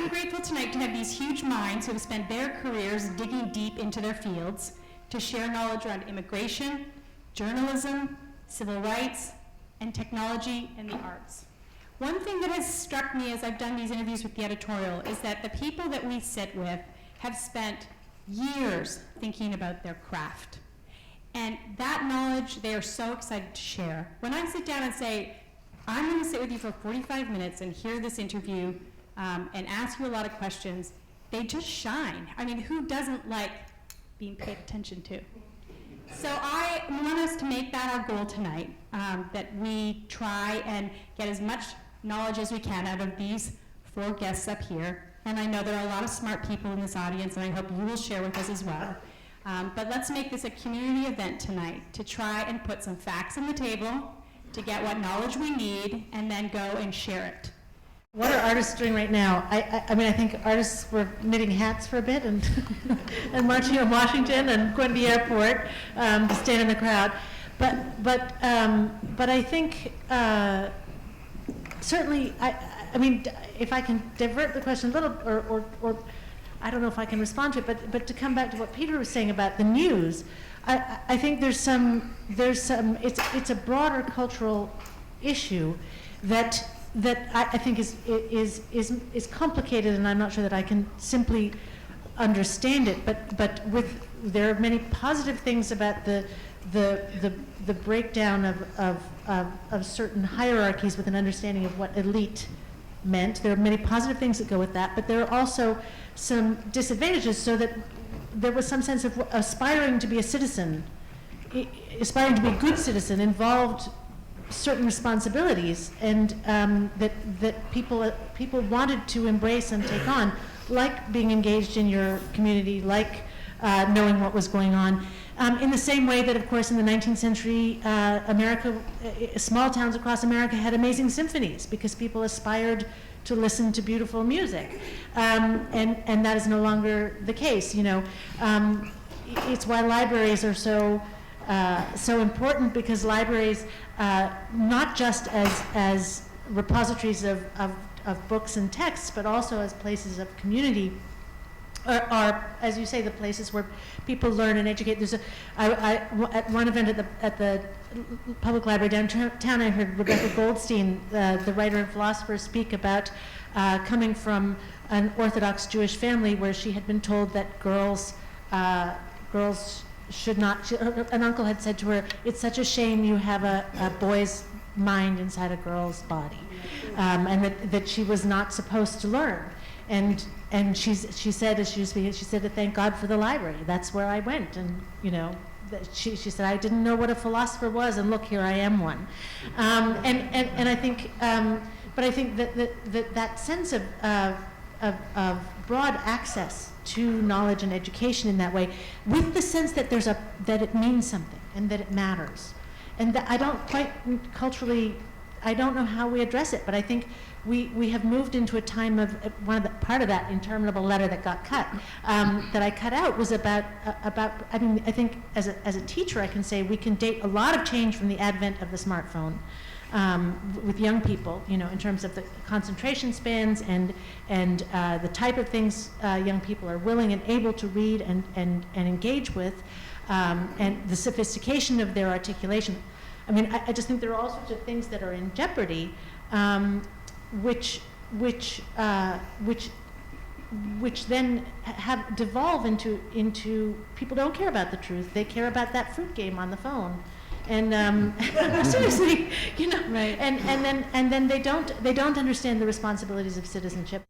I'm grateful tonight to have these huge minds who have spent their careers digging deep into their fields to share knowledge around immigration, journalism, civil rights, and technology and the arts. One thing that has struck me as I've done these interviews with the editorial is that the people that we sit with have spent years thinking about their craft. And that knowledge they are so excited to share. When I sit down and say, I'm going to sit with you for 45 minutes and hear this interview and ask you a lot of questions, they just shine. I mean, who doesn't like being paid attention to? So I want us to make that our goal tonight, that we try and get as much knowledge as we can out of these 4 guests up here. And I know there are a lot of smart people in this audience, and I hope you will share with us as well. But let's make this a community event tonight to try and put some facts on the table, to get what knowledge we need, and then go and share it. What are artists doing right now? I mean, I think artists were knitting hats for a bit and and marching on Washington and going to the airport to stand in the crowd. But I think certainly, I mean, if I can divert the question a little, or I don't know if I can respond to it, but to come back to what Peter was saying about the news, I think there's some it's a broader cultural issue that I think is complicated, and I'm not sure that I can simply understand it. But there are many positive things about the breakdown of certain hierarchies with an understanding of what elite meant. There are many positive things that go with that, but there are also some disadvantages, so that there was some sense of aspiring to be a citizen, aspiring to be a good citizen involved certain responsibilities, and that people wanted to embrace and take on, like being engaged in your community, like knowing what was going on. In the same way that, of course, in the 19th century, small towns across America had amazing symphonies because people aspired to listen to beautiful music, and that is no longer the case. You know, it's why libraries are so important, because libraries, not just as repositories of books and texts, but also as places of community, are, as you say, the places where people learn and educate. There's at one event at the public library downtown, I heard Rebecca Goldstein, the writer and philosopher, speak about coming from an Orthodox Jewish family where she had been told that girls should not. An uncle had said to her, "It's such a shame you have a boy's mind inside a girl's body," and that she was not supposed to learn. And she said, as she was speaking, she said, "Thank God for the library. That's where I went." And you know, she said, "I didn't know what a philosopher was, and look, here I am one." And I think, but I think that sense of broad access to knowledge and education in that way, with the sense that that it means something and that it matters, and that I don't quite culturally, I don't know how we address it, but I think we have moved into a time of part of that interminable letter that got cut, that I cut out, was about I mean, I think as a teacher I can say we can date a lot of change from the advent of the smartphone with young people, you know, in terms of the concentration spans and the type of things young people are willing and able to read and engage with, and the sophistication of their articulation. I mean, I just think there are all sorts of things that are in jeopardy, which then have devolve into people don't care about the truth. They care about that fruit game on the phone, and seriously, you know, right. And then they don't understand the responsibilities of citizenship.